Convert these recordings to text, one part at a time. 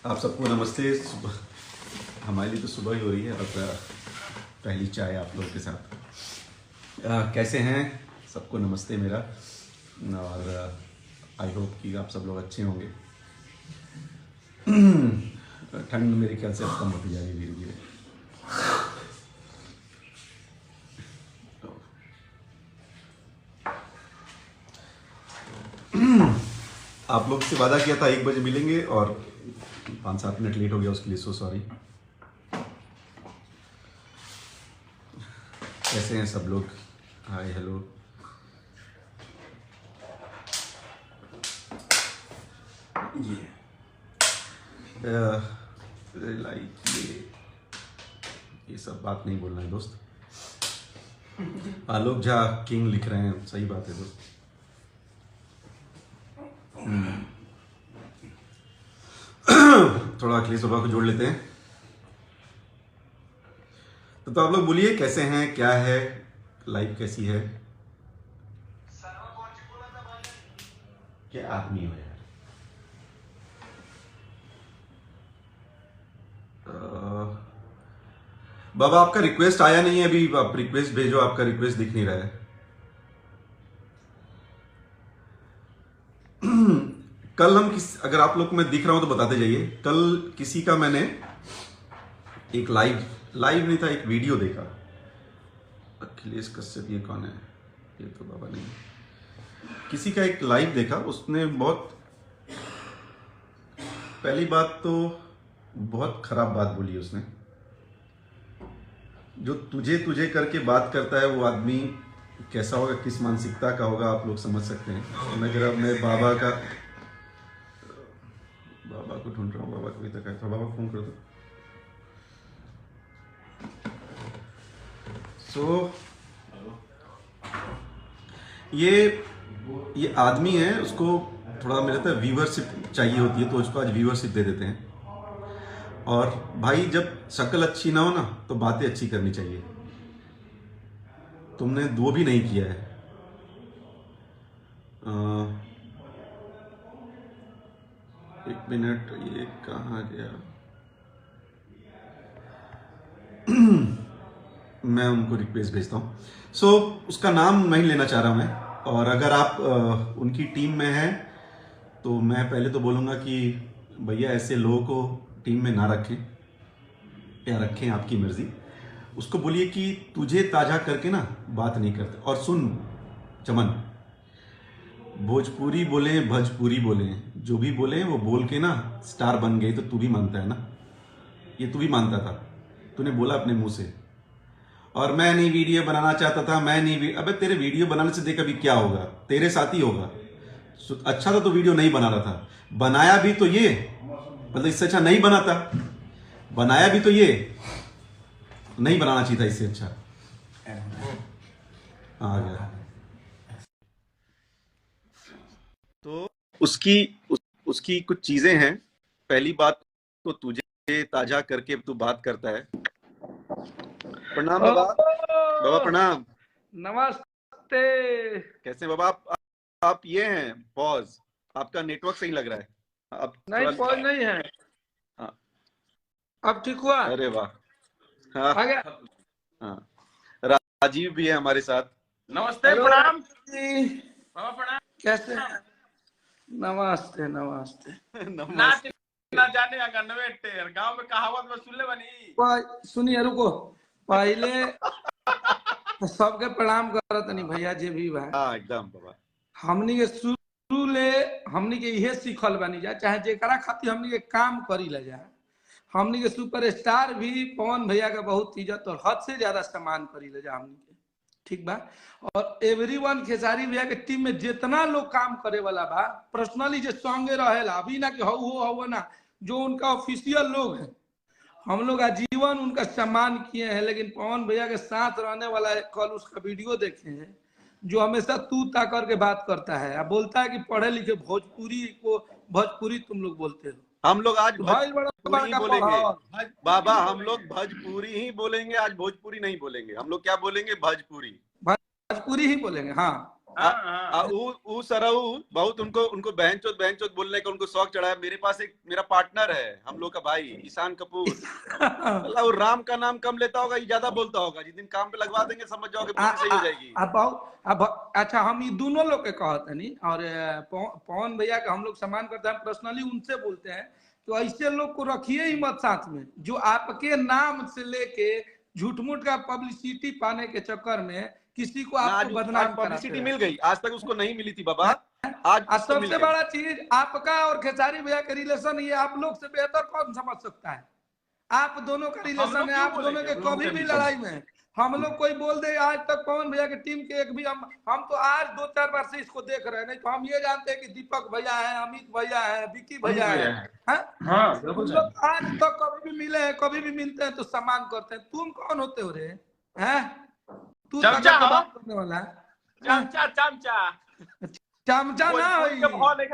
आप सबको नमस्ते। हमारे लिए तो सुबह ही हो रही है और पहली चाय आप लोगों के साथ। कैसे हैं सबको नमस्ते मेरा। और आई होप कि आप सब लोग अच्छे होंगे। ठंड मेरे ख्याल से अब कम होती जाएगी धीरे धीरे। आप लोग से वादा किया था 1 बजे मिलेंगे और 5-7 मिनट लेट हो गया, उसके लिए सो सॉरी। कैसे हैं सब लोग? Hi hello. लाइक ये सब बात नहीं बोलना है दोस्त। आलोक झा किंग लिख रहे हैं, सही बात है दोस्त। थोड़ा अखिलेश बाबा को जोड़ लेते हैं। तो आप लोग बोलिए कैसे हैं, क्या है, लाइफ कैसी है? क्या आदमी हो यार। बाबा आपका रिक्वेस्ट आया नहीं है अभी, आप रिक्वेस्ट भेजो, आपका रिक्वेस्ट दिख नहीं रहा है। कल हम अगर आप लोग को मैं दिख रहा हूं तो बताते जाइए। कल किसी का मैंने एक लाइव नहीं था, एक वीडियो देखा। अखिलेश कश्यप ये कौन है? ये तो बाबा नहीं। किसी का एक लाइव देखा, उसने बहुत, पहली बात तो बहुत खराब बात बोली उसने। जो तुझे तुझे करके बात करता है वो आदमी कैसा होगा, किस मानसिकता का होगा, आप लोग समझ सकते हैं। मैं बाबा को ढूंढ रहा हूँ, बाबा को भी तक है, तो बाबा को फोन कर दो। ये आदमी है, उसको थोड़ा मेरे तो व्यूवरशिप चाहिए होती है, तो उसको आज व्यूवरशिप दे देते हैं। और भाई जब शक्ल अच्छी ना हो ना तो बातें अच्छी करनी चाहिए। तुमने वो भी नहीं किया है। एक मिनट, ये कहाँ गया? मैं उनको रिक्वेस्ट भेजता हूँ। उसका नाम नहीं लेना चाह रहा मैं। और अगर आप उनकी टीम में हैं तो मैं पहले तो बोलूँगा कि भैया ऐसे लोगों को टीम में ना रखें, या रखें आपकी मर्जी। उसको बोलिए कि तुझे ताजा करके ना बात नहीं करते। और सुन चमन, भोजपुरी बोले भोजपुरी बोले, जो भी बोले वो बोल के ना स्टार बन गई, तो तू भी मानता है ना? ये तू भी मानता था, तूने बोला अपने मुंह से। और मैं नहीं वीडियो बनाना चाहता था, मैं नहीं अबे तेरे वीडियो बनाने से देख अभी क्या होगा, तेरे साथ ही होगा। अच्छा था तो वीडियो नहीं बना रहा था, बनाया भी तो ये, मतलब इससे अच्छा नहीं बनाता। बनाया भी तो ये, नहीं बनाना चाहिए था इससे अच्छा। आ गया तो उसकी कुछ चीजें हैं। पहली बात तो तुझे ताजा करके तू बात करता है। प्रणाम बाबा। बाबा प्रणाम। नमस्ते। कैसे बाबा आप ये हैं पॉज, आपका नेटवर्क सही लग रहा है। अब नहीं पॉज नहीं है। हाँ। अब ठीक हुआ? अरे वाह। हाँ आ गया। हाँ। राजीव भी है हमारे साथ। नमस्ते, प्रणाम बाबा, प्रणाम। कैसे? नमस्ते नमस्ते। नाच ना जाने अगनवे टेर, गांव में कहावत में सुन ले बनी। सुनिए रुको, पहले सबके प्रणाम करत नहीं भैया जे भी बा। हाँ एकदम बाबा। हमनी के शुरू ले हमनी के इहे सीखल बनी जा, चाहे जेकरा खातिर हमनी के काम करी ले जा। हमनी के सुपरस्टार भी पवन भैया का बहुत इज्जत और हद से ज्यादा सम्मान करी ले जा हमनी के, ठीक बा। और एवरीवन खेसारी भैया के टीम में जितना लोग काम करे वाला बा, पर्सनली जो संगे रहेला, अभी ना कि हो ना, जो उनका ऑफिशियल लोग है, हम लोग आजीवन उनका सम्मान किए हैं। लेकिन पवन भैया के साथ रहने वाला है, कल उसका वीडियो देखे हैं, जो हमेशा तू ता करके बात करता है, अब बोलता है कि पढ़े लिखे भोजपुरी तुम लोग बोलते हो। हम लोग आज भोजपुरी ही बोलेंगे बाबा, हम लोग भोजपुरी ही बोलेंगे आज, भोजपुरी नहीं बोलेंगे। हम लोग क्या बोलेंगे? भोजपुरी ही बोलेंगे। हाँ ऊ सरऊ बहुत उनको बहनचोद बोलने का उनको शौक चढ़ा है। मेरे पास एक मेरा पार्टनर है, हम लोग का भाई ईशान कपूर। अल्लाह वो राम का नाम कम लेता होगा, ये ज्यादा बोलता होगा। जिस दिन काम पे लगवा देंगे समझ जाओगे बुद्धि सही हो जाएगी। अब अच्छा, हम ये दोनों लोग के कहते नहीं, और पवन भैया का हम लोग सम्मान करते हैं, पर्सनली उनसे बोलते हैं तो ऐसे लोग को रखिए ही मत साथ में, जो आपके नाम से लेके झूठ मूठ का पब्लिसिटी पाने के चक्कर में किसी को आपको बदनाम पब्लिसिटी मिल गई, आज तक उसको नहीं मिली थी बाबा। आज सबसे बड़ा चीज आपका और खेसारी भैया का रिलेशन, ये आप लोग से बेहतर कौन समझ सकता है? आप दोनों का रिलेशन है, आप दोनों के कभी भी लड़ाई में हम लोग कोई बोल दे, आज तक पवन भैया के टीम के एक भी हम तो आज 2-4 बार से इसको देख रहे हैं, नहीं तो हम ये जानते हैं कि दीपक भैया है, अमित भैया है, विकी भैया है। हम लोग आज तक कभी भी मिले हैं, कभी भी मिलते हैं तो सम्मान करते हैं। तुम कौन होते हो रे? हैं तू चमचा बात करने वाला है? चमचा ना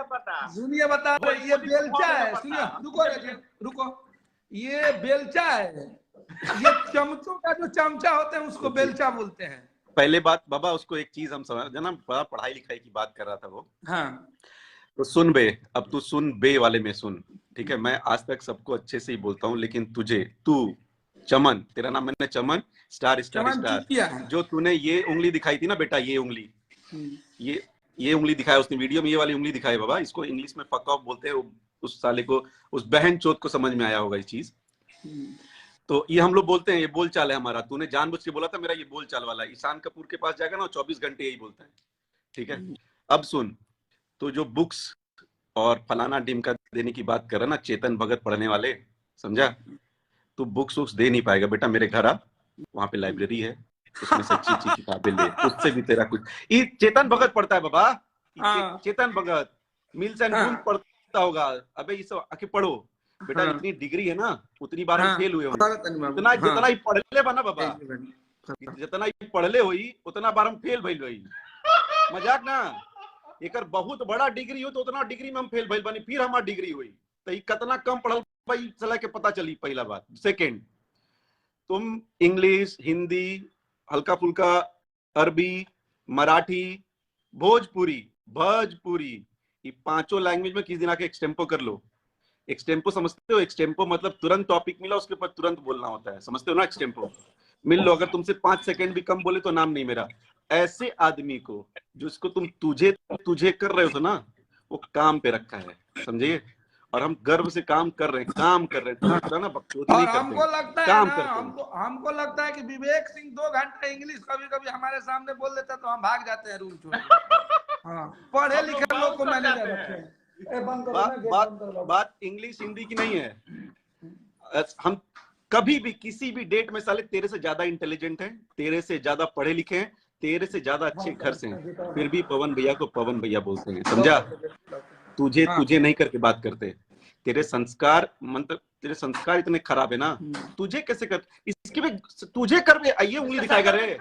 पता, सुनिए बता रहे, ये बेलचा है। सुनिए रुको, ये बेलचा है। ये चमचों का जो चमचा होते हैं उसको बेलचा बोलते हैं। पहले बात बाबा, उसको एक चीज हम समझ ना, बड़ा पढ़ाई लिखाई की बात कर रहा था वो। हाँ तो सुन बे, अब तू सुन बे वाले में सुन, ठीक है? मैं आज तक सबको अच्छे से ही बोलता हूँ, लेकिन तू चमन, तेरा नाम मैंने चमन स्टार, जो तूने ये उंगली दिखाई थी ना बेटा, ये उंगली, ये उंगली दिखाया उसने वीडियो में, ये वाली उंगली दिखाई बाबा। इसको इंग्लिश में फक ऑफ बोलते हैं। उस साले को, उस बहन चोद को समझ में आया होगा ये चीज। तो ये हम लोग बोलते हैं, ये बोल चाल है हमारा। तूने जानबूझ के बोला था मेरा ये बोल चाल वाला है। ईशान कपूर के पास जाएगा ना, 24 घंटे यही बोलता है, ठीक है? अब सुन, तो जो बुक्स और फलाना ढिमका देने की बात कर रहा है ना, चेतन भगत पढ़ने वाले, समझा? तू बुक्स वुक्स दे नहीं पाएगा बेटा, मेरे घर आ, वहां पे लाइब्रेरी है, उसमें से अच्छी किताबें ले, उससे भी तेरा कुछ। ये चेतन भगत पढ़ता है बाबा, Chetan Bhagat mills and Boons पढ़ता होगा। अबे ये सब आके पढ़ो बेटा, इतनी डिग्री है ना, उतनी बार हम फेल हुए होंगे। जितना ही पढ़ ले बना बाबा, जितना ही पढ़ ले हुई उतना बार हम फेल भइल हुई। मजाक ना, एक बहुत बड़ा डिग्री हो तो उतना डिग्री में हम फेल भइल बनी, फिर हमारी डिग्री हुई। तो ये कितना कम पढ़ल भाई चला के पता चली, पहला बात। सेकेंड, तुम इंग्लिश, हिंदी, हल्का फुल्का अरबी, मराठी, भोजपुरी, ये 5 लैंग्वेज में किस दिन आके एक्सटेम्पो कर लो। एक्सटेम्पो समझते हो? एक्सटेम्पो मतलब तुरंत टॉपिक मिला, उसके ऊपर तुरंत बोलना होता है, समझते हो ना? एक्सटेम्पो मिल लो, अगर तुमसे 5 सेकंड भी कम बोले तो नाम नहीं मेरा। ऐसे आदमी को, जो इसको तुम तुझे कर रहे हो तो ना, वो काम पे रखा है, समझिए? और हम गर्व से काम कर रहे हैं, ना बकचोदी नहीं करते। हमको लगता है ना, हमको लगता है कि विवेक सिंह 2 घंटा इंग्लिश कभी हमारे सामने बोल देता तो हम भाग जाते हैं रूम छोड़ के। हाँ, पढ़े लिखे लोग को मैनेजर रखे हैं। बात इंग्लिश हिंदी की नहीं है। हम कभी भी किसी भी डेट में साले तेरे से ज्यादा इंटेलिजेंट हैं, तेरे से ज्यादा पढ़े लिखे हैं, तेरे से ज्यादा अच्छे घर से हैं, फिर भी पवन भैया को पवन भैया बोलते हैं, समझा? तुझे नहीं करके बात करते। तेरे संस्कार, मतलब तेरे संस्कार इतने खराब है ना, तुझे कैसे कर, इसकी भी तुझे कर, ये उंगली दिखाएगा रे,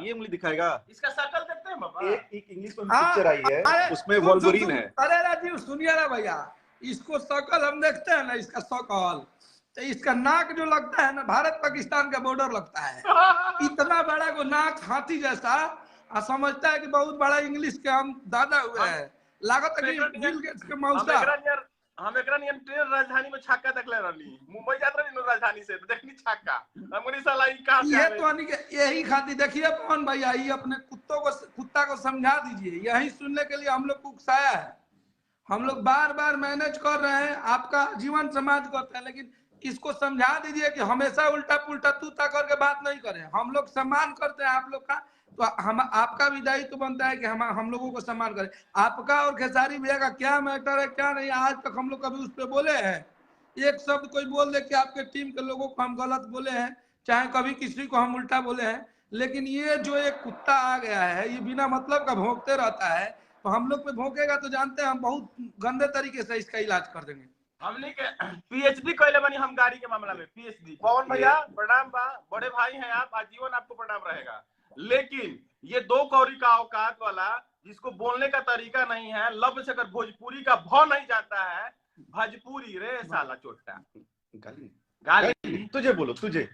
ये उंगली दिखाएगा। इसका शक्ल देखते हैं बाबा, एक इंग्लिश में पिक्चर आई है, उसमें वोल्वरीन है। अरे राजीव सुनिए ना भैया, इसको शक्ल हम देखते हैं ना, इसका शक्ल तो इसका नाक जो लगता है ना, भारत पाकिस्तान का बॉर्डर लगता है। इतना बड़ा को नाक, हाथी जैसा, और समझता है कि बहुत बड़ा इंग्लिश के हम दादा हुए हैं। लागत है कि बिल गेट्स के मौसा। हम एकरा नियन ट्रेन राजधानी में छक्का देखले रहनी, मुंबई जात रहनी राजधानी से, तो देखनी छक्का। हमनी साला ई कहां से ये तो आनी के यही खातिर देखिए पवन भैया, ये अपने कुत्ता को समझा दीजिए। यही सुनने के लिए हम लोग को उकसाया है। हम लोग बार मैनेज कर रहे हैं, आपका जीवन समाज करते हैं, लेकिन इसको समझा दीजिए कि हमेशा उल्टा पुल्टा तू ता करके बात नहीं करें। हम लोग सम्मान करते हैं आप लोग का, तो हम आपका भी दायित्व तो बनता है कि हम लोगों को सम्मान करें। आपका और खेसारी भैया का क्या मैटर है, क्या नहीं, आज तक हम लोग कभी उस पर बोले हैं? एक शब्द कोई बोल दे कि आपके टीम के लोगों को हम गलत बोले हैं, चाहे कभी किसी को हम उल्टा बोले हैं, लेकिन ये जो एक कुत्ता आ गया है, ये बिना मतलब का भौंकते रहता है, तो हम लोग पे भौंकेगा तो जानते हैं हम बहुत गंदे तरीके से इसका इलाज कर देंगे। हमने के पीएचडी कैले बनी हम गाड़ी के मामला में, पीएचडी। पवन भैया प्रणाम बा, बड़े भाई हैं आप, आजीवन आपको प्रणाम रहेगा। लेकिन ये 2 कौड़ी का औकात वाला, जिसको बोलने का तरीका नहीं है, लब से अगर भोजपुरी का भ नहीं जाता है, भोजपुरी रे साला चोटा गाली तुझे बोलो, तुझे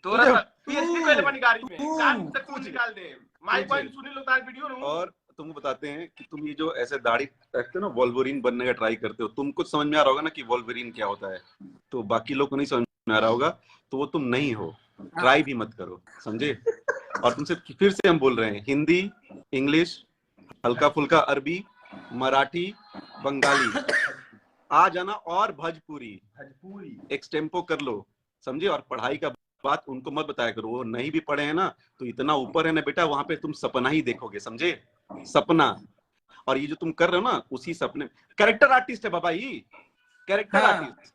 तोरा पीएचडी कैले बनी गाड़ी में, कान से कुछ निकाल दे। माइक पॉइंट सुनी लो तार वीडियो नु, और तुमको बताते हैं कि तुम ये जो ऐसे दाढ़ी रखते हो ना, वोल्वरिन बनने का ट्राई करते हो, तुमको समझ में आ रहा होगा ना कि वोल्वरिन क्या होता है, तो बाकी लोग को नहीं समझ में आ रहा होगा, तो वो तुम नहीं हो, ट्राई भी मत करो, समझे। और तुमसे फिर से हम बोल रहे हैं, हिंदी, इंग्लिश, हल्का फुल्का अरबी, मराठी, बंगाली आ जाना, और भोजपुरी एक्सटेम्पो कर लो, समझे। और पढ़ाई का बात उनको मत बताया करो, वो नहीं भी पढ़े हैं ना तो इतना ऊपर है ना बेटा, वहां पे तुम सपना ही देखोगे, समझे, सपना। और ये जो तुम कर रहे हो ना, उसी सपने, कैरेक्टर आर्टिस्ट है बाबा, ये कैरेक्टर आर्टिस्ट,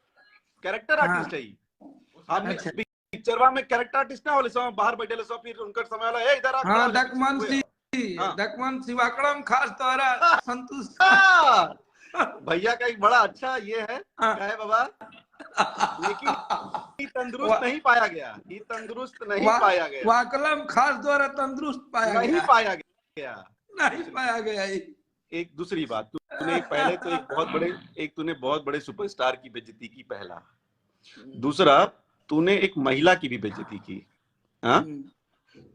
कैरेक्टर आर्टिस्ट है ये। हमने पिक्चरवा में कैरेक्टर आर्टिस्ट ना होले, सब बाहर बैठे सब, फिर उनका समय वाला है इधर हाँ, डकमन शिवाकरम खास तोरा संतुष्ट। भैया का एक बड़ा अच्छा ये है, क्या है बाबा, लेकिन तंदुरुस्त नहीं पाया गया, ये तंदुरुस्त नहीं पाया गया, वाकलम खास द्वारा तंदुरुस्त पाया नहीं पाया गया, नहीं पाया गया। एक दूसरी बात, तूने पहले तो तूने बहुत बड़े सुपरस्टार की बेइज्जती की, पहला। दूसरा, तूने एक महिला की भी बेइज्जती की। हाँ,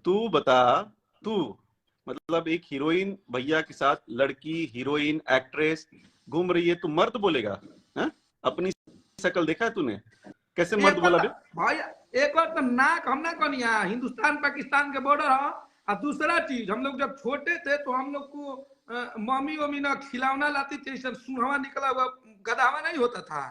तू बता, तू मतलब एक हीरोइन भैया के साथ, लड़की हीरोइन एक्ट्रेस घूम रही है, तू मर्द बोलेगा? हाँ, अपनी शक्ल देखा है तूने, कैसे मर्द बोला बे? भाई एक बार तो नाक हम ना कनिया, हिंदुस्तान पाकिस्तान के बॉर्डर है। और दूसरा चीज, हम लोग जब छोटे थे तो हम लोग को मम्मी वम्मी ना खिलौना लाती थी, सुनहवा निकला हुआ गधावा नहीं होता था,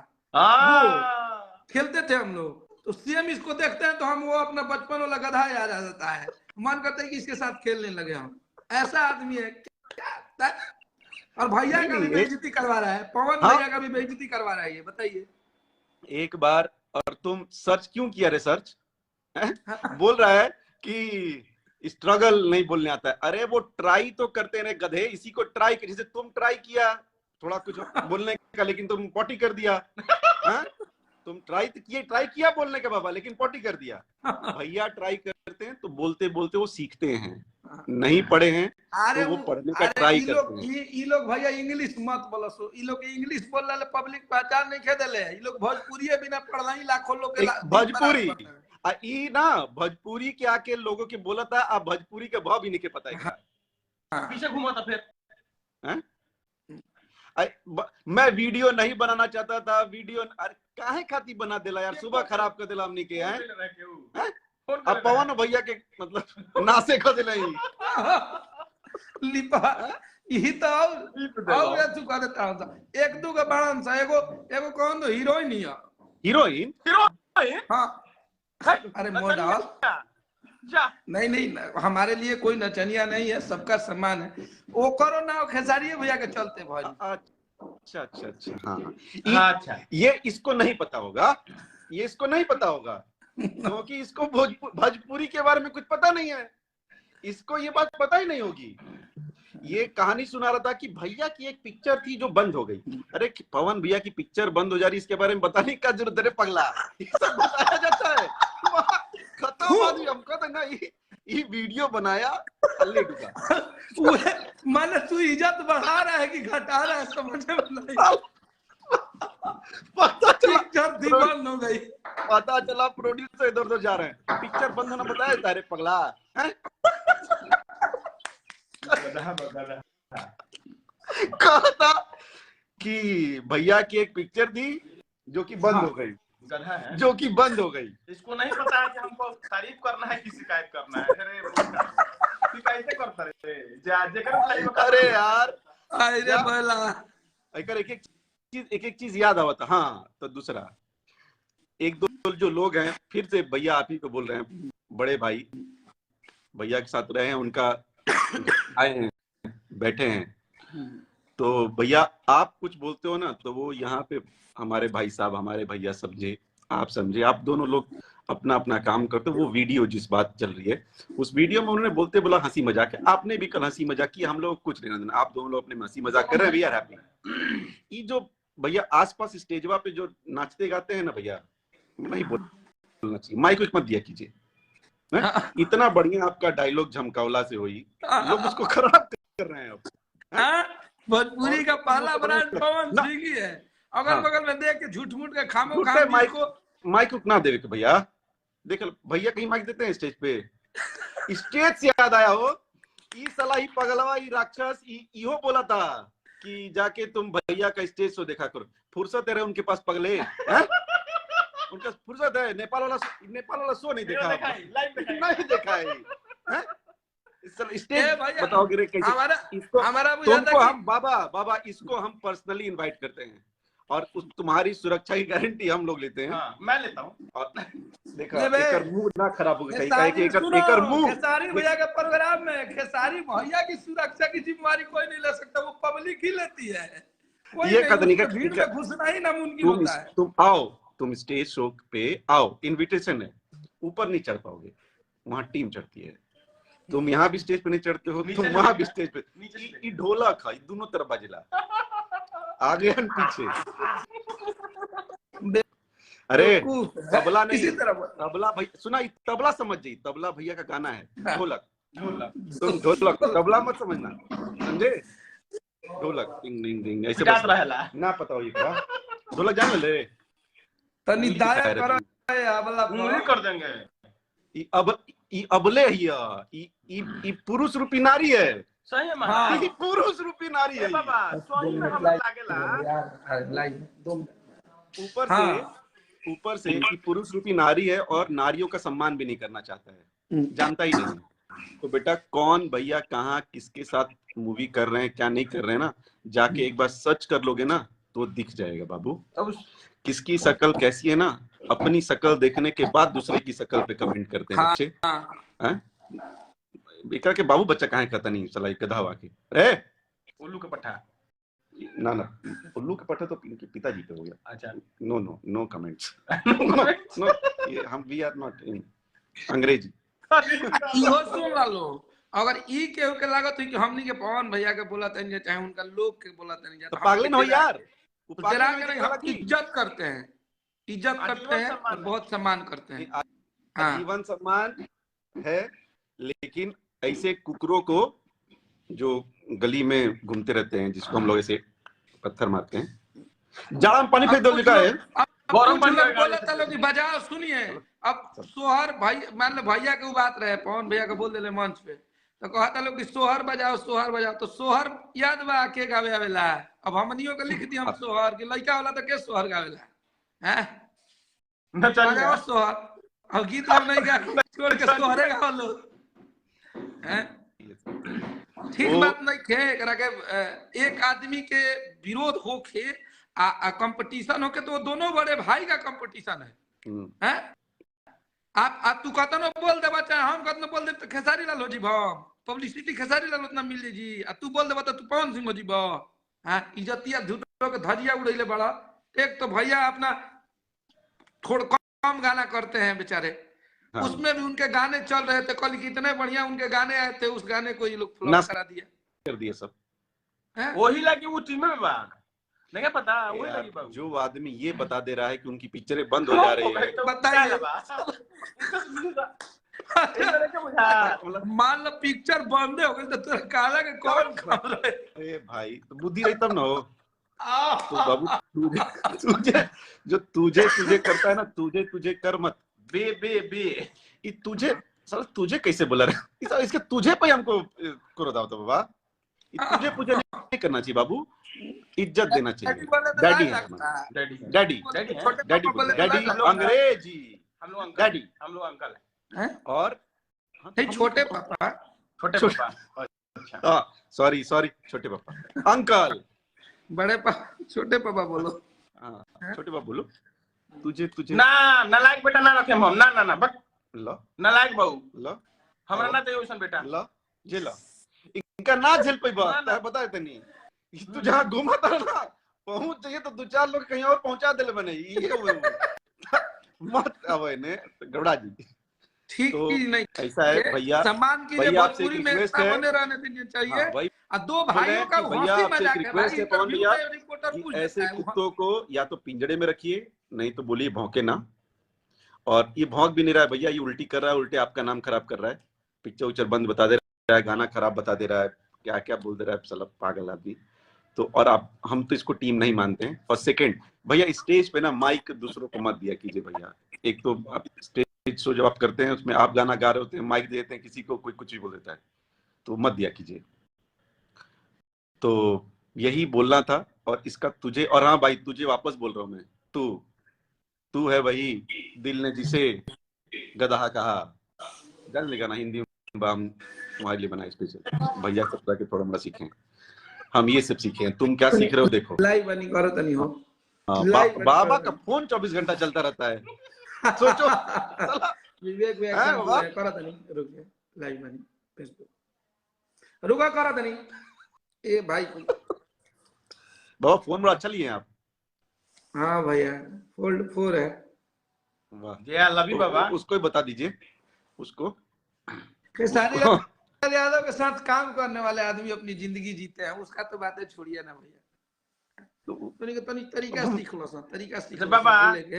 खेलते थे हम लोग। तो सेम इसको देखते हैं तो हम वो अपना बचपन वाला गधा याद आ जाता है, मन करता है कि इसके साथ खेलने लगे हम। ऐसा आदमी है क्या? और भैया का भी बेइज्जती करवा रहा है, पवन भैया का भी बेइज्जती करवा रहा है, ये बताइए एक बार। और तुम सर्च क्यों किया रे, सर्च बोल रहा है कि स्ट्रगल नहीं बोलने आता है। अरे वो ट्राई तो करते रहे गधे, इसी को ट्राई, जैसे तुम ट्राई किया थोड़ा कुछ बोलने का, लेकिन तुम पॉटी कर दिया। तुम ट्राई किया बोलने का बाबा, लेकिन पॉटी कर दिया। भैया ट्राई करते हैं तो बोलते बोलते वो सीखते हैं, नहीं पढ़े हैं तो वो पढ़ने का ट्राई करते हैं। ये लोग भैया इंग्लिश मत बोलो सो, ये लोग इंग्लिश बोल रहे पब्लिक पहचान नहीं खे देले, ये लोग भोजपुरी बिना पढ़ला ही लाखों लोग के भोजपुरी ई ना, भोजपुरी के आके लोगों के बोला था, अब भोजपुरी के भाव भी नहीं के पता है, पीछे घुमा था फिर। मैं वीडियो नहीं बनाना चाहता था, वीडियो काहे खाती बना दिला यार, सुबह खराब कर दिला हमने के हैं। अब पवन भैया के मतलब नासे कर दिला ही लिपा यही तो और या चुका देता हूं। एक दो का बाणन सा, एगो कौन तो हीरोइन ही है, हीरोइन। हाँ, अरे मोडाल नहीं, हमारे लिए कोई नचनिया नहीं है, सबका सम्मान है। वो करो ना खेसारी भैया के चलते भाई। अच्छा, हाँ, अच्छा, ये इसको नहीं पता होगा, ये इसको नहीं पता होगा, क्योंकि इसको भोजपुरी के बारे में कुछ पता नहीं है, इसको ये बात पता ही नहीं होगी। ये कहानी सुना रहा था कि भैया की एक पिक्चर थी जो बंद हो गई। अरे पवन भैया की पिक्चर बंद हो जा रही, इसके बारे में बताने का जरूरत है पगला, ये सब बताया जाता है। खत्म आदमी, हमको तो ना ये वीडियो बनाया हल्ले डूबा। माने तू इज्जत बढ़ा रहा है कि घटा रहा है, समझ में नहीं पता चला प्रोड्यूसर इधर उधर जा रहे हैं, पिक्चर बंद होना बताया जाता है पगला। कहा था कि भैया की एक पिक्चर थी जो कि बंद हो गई, जो कि बंद हो गई। इसको नहीं पता है कि हमको तारीफ करना है कि शिकायत करना है। अरे कैसे करता रे, अरे यार, एक एक चीज याद आवा था। हाँ, तो दूसरा, एक दो जो लोग हैं, फिर से भैया आप ही को बोल रहे हैं, बड़े भाई भैया के साथ रहे हैं, उनका आए हैं, बैठे हैं, तो भैया आप कुछ बोलते हो ना तो वो यहाँ पे हमारे भाई साहब, हमारे भैया समझे, आप समझे, आप दोनों लोग अपना अपना काम करते हो। वो वीडियो जिस बात चल रही है, उस वीडियो में उन्होंने बोलते बोला हंसी मजाक है, आपने भी कल हंसी मजाक की, हम लोग कुछ नहीं, आप दोनों लोग अपने हंसी मजाक कर रहे हैं, वी आर हैप्पी। ये जो भैया आसपास स्टेजवा पे जो नाचते गाते हैं ना भैया, नहीं बोलना चाहिए, माइक मत दिया कीजिए। इतना बढ़िया आपका डायलॉग झमकावला से हुई, लोग उसको खराब कर रहे हैं। अब भोजपुरी का पहला ब्रांड पवन सिंह ही है, अगल बगल में देख के झूठ मूठ के खामो खाम माइक ना देवे के भैया, देख भैया कहीं माइक देते हैं स्टेज पे। स्टेज से याद आया हो, ई साला ई पगलवा ई राक्षस इहो बोला था कि जाके तुम भैया का स्टेज शो देखा करो। फुर्सत है रे उनके पास पगले हैं? उनका फुर्सत है? नेपाल वाला शो नहीं देखा? नहीं देखा है? स्टेज बताओगे रे कैसे? हमारा तुमको हम बाबा इसको हम पर्सनली इनवाइट करते हैं और तुम्हारी सुरक्षा की गारंटी हम लोग लेते हैं। हाँ, मैं लेता हूँ। देखा एकर मुंह ना खराब हो गया एकर मुंह। खेसारी भैया के प्रोग्राम में खेसारी भैया की सुरक्षा की जिम्मेवारी कोई नहीं ले सकता, वो पब्लिक ही लेती है। ये कतनी का भीड़ में घुसना ही नामुमकिन होता है। तुम आओ, तुम स्टेज शो पे आओ, इनविटेशन है, ऊपर नहीं चढ़ पाओगे, वहाँ टीम चढ़ती है। तुम यहाँ भी स्टेज पे नहीं चढ़ते हो, तुम वहाँ भी स्टेज पे ढोलक है दोनों तरफ बाजेला, आगे और पीछे। अरे तबला नहीं, तबला भाई सुना, तबला समझ जाइए, तबला भैया का गाना है। ढोलक तुम ढोलक तबला मत समझना, समझे? ढोलक टिंग टिंग टिंग ऐसे ना पता हो ये क्या ढोलक जान ले तनी दाया करो अबला कर देंगे। ई अबले हिया ई पुरुष रूपी नारी है। सही है महाराज, ई पुरुष रूपी नारी है बाबा। सॉरी में हम लागेला ऊपर से कि पुरुष रूपी नारी है और नारियों का सम्मान भी नहीं करना चाहता है, जानता ही नहीं। तो बेटा कौन भैया कहाँ किसके साथ मूवी कर रहे हैं क्या नहीं कर रहे हैं ना, जाके एक बार सर्च कर लोगे ना तो दिख जाएगा बाबू। किसकी शक्ल कैसी है ना, अपनी शक्ल देखने के बाद दूसरे की शक्ल पे कमेंट करते हैं बच्चे। बेकार के बाबू बच्चा कहाँ कहता नहीं चला गधा हुआ के रे उल्लू का पट्टा ना उल्लू का पट्टा तो पिताजी पे हो गया। अच्छा नो कमेंट्स नो हम वी आर नॉट इन अंग्रेजी। इहो सुन लो, अगर ई केहू के लागत है कि हमनी के पवन भैया के बोला तनी चाहे उनका लोग के बोला तनी तो पागल न हो यार, जरा के नहीं, हम इज्जत करते हैं और बहुत सम्मान करते हैं। जीवन सम्मान है, लेकिन ऐसे कुकरों को जो गली में घूमते रहते हैं जिसको हम लोग ऐसे पत्थर मारते हैं, जाड़ा में पानी फेंक दो लिखा है गौरव बोला था लोग बजाओ। सुनिए, अब सोहर भाई मान लो भैया के बात रहे, पवन भैया के बोल दिले मंच पे, तो कहता लोग कि सोहर बजाओ तो सोहर याद बा के गावे आवेला। अब हमनियों के लिख दी हम सोहर के लड़का वाला तो के सोहर गावेला हैं बजाओ सोहर। अब गीत लोग नहीं गा छोड़ के सोहरे गाओ लोग हैं, ठीक बात नहीं खे। एकरा के एक आदमी के विरोध होके आ कंपटीशन होके तो दोनों बड़े भाई का कंपटीशन है। आप तू कहता ना बोल दे बच्चा, हम कहते बोल दे तो खेसारी लाल हो जी हम पब्लिसिटी खेसारी लाल उतना मिल जी, आ तू बोल दे बता तू पवन सिंह हो जी इज्जतिया झूठों के धजिया उड़ैले बड़ा। एक तो भैया अपना थोड़ा कम गाना करते हैं बेचारे, उसमें भी उनके गाने चल रहे थे, कल कितने बढ़िया उनके गाने आए थे, उस गाने को ये लोग फ्लॉप करा दिया कर दिया सब। वही लगी वो टीम में बा नहीं पता, वही लगी बाबू। जो आदमी ये बता दे रहा है कि उनकी पिक्चरें बंद हो जा रही है, बताइए मान लो पिक्चर बंद हो गई तो तुझे काला के कौन खबर है? अरे भाई तो बुद्धि रही तब ना हो तो बाबू तुझे करता है ना, तुझे कर मत बे तुझे सर तुझे कैसे बोला रहे इसके तुझे पे हमको करो दाव तो बाबा, तुझे पूजा नहीं करना चाहिए बाबू, इज्जत देना चाहिए। डैडी अंग्रेजी हम लोग डैडी हम लोग अंकल है और छोटे पापा अच्छा सॉरी छोटे पापा अंकल बड़े पापा छोटे पापा बोलो। छोटे पापा बोलो। तुझे ना नालायक बेटा ना रखे हम ना बक लो नालायक बाबू लो हमरा ना दे ओसन बेटा लो जे लो इनका ना झेल पाई बात है बता देते नहीं। तू जहाँ घूमा था ना पहुंच जाइए तो दो चार लोग कहीं और पहुंचा दे बने ये मत अब ने गौड़ा जी ठीक तो ही नहीं ऐसा है भैया, सम्मान की भैया आपसे भोजपुरी में रिक्वेस्ट एकता है, बने रहने देनी चाहिए। भाई दो भाइयों का भैया हंसी आपसे मजाक है रिक्वेस्ट है पवन भैया कि ऐसे है कुत्तों को या तो पिंजड़े में रखिए, नहीं तो बोलिए भौंके ना। और ये भौंक भी नहीं रहा है भैया, ये उल्टी कर रहा है, उल्टे आपका नाम खराब कर रहा है, पिक्चर उच्चर बंद बता दे रहा है, गाना खराब बता दे रहा है, क्या क्या बोल दे रहा है साला पागल आदमी। तो और आप हम तो इसको टीम नहीं मानते हैं। और सेकंड भैया स्टेज पे ना माइक दूसरों को मत दिया कीजिए भैया। एक तो आप स्टेज शो जब आप करते हैं उसमें आप गाना गा रहे होते हैं, माइक देते हैं किसी को, कोई कुछ भी बोल देता है, तो मत दिया कीजिए। तो यही बोलना था। और इसका तुझे, और हाँ भाई तुझे वापस बोल रहा हूं मैं, तू है वही दिल ने जिसे गधा कहा। जान लेगा ना हिंदी में, हम तुम्हारे लिए बनाए स्पेशल। भैया सब जाके थोड़ा मोड़ा सीखे, हम ये सब सीखे हैं। तुम क्या सीख रहे हो देखो। लाइव बनी करो तनी हो। हाँ, लाइव बनी बाबा करो का फोन 24 घंटा चलता रहता है, सोचो साला। विवेक भी हैं एक्शन बाबा? बोले करो तनी, रुक जा। लाइव बनी फेसबुक, रुका करो तनी। ए भाई कोई, बाबा फोन बड़ा अच्छा लिए हैं आप। हाँ भैया फोल्ड 4 है। वाह, जय लव यू बाबा। उसको ही बता दीजिए उसको। खेसारी उसको लाल यादव के साथ काम करने वाले आदमी अपनी जिंदगी जीते हैं, उसका तो बातें छोड़िए ना भैया। तनी तरीका सीख लो सर, तरीका सीख लो बाबा बोले के।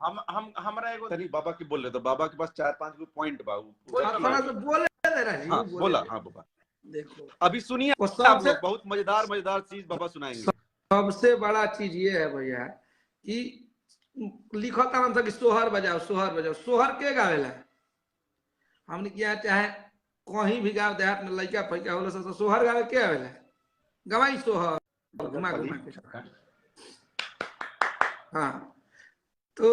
हम हमरा एगो तनी बाबा की बोल रहे थे, बाबा के पास 4-5 पॉइंट बा। थोड़ा सा बोले दे राजीव, हाँ बोले बोला। दे। हाँ बाबा देखो अभी सुनिए वो आप लोग, बहुत मजेदार चीज बाबा सुनाएंगे। सबसे बड़ा चीज ये है भैया कि लिखो था कि सोहर बजाओ सोहर बजाओ, सोहर के गावेला है? हमने किया चाहे कहीं भी गाँव देहात में लड़का फैका हो तो सोहर गावे के आवेला है? गवाई सोहर घुमा घुमा के। हाँ तो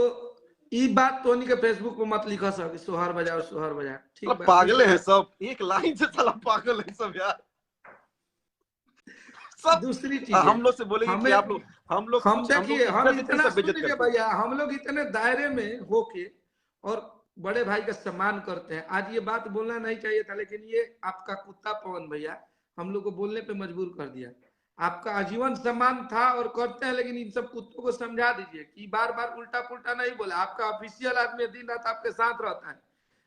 ई बात तो के फेसबुक पे मत लिखो सब कि सोहर बजाओ सोहर बजाओ, ठीक साला बात। पागल हैं सब, एक लाइन से साला पागल है सब यार। सब दूसरी चीज हम लोग से बोलेंगे कि आप लोग, हम देखिए हम इतना इतना सब बेइज्जत सुन लीजिए करते हैं। भैया, हम लोग इतने दायरे में होके और बड़े भाई का सम्मान करते हैं। आज ये बात बोलना नहीं चाहिए था, लेकिन ये आपका कुत्ता पवन भैया हम लोग को बोलने पे मजबूर कर दिया। आपका आजीवन सम्मान था और करते हैं, लेकिन इन सब कुत्तों को समझा दीजिए कि बार बार उल्टा पुल्टा नहीं बोले। आपका ऑफिशियल आदमी दिन रात आपके साथ रहता है।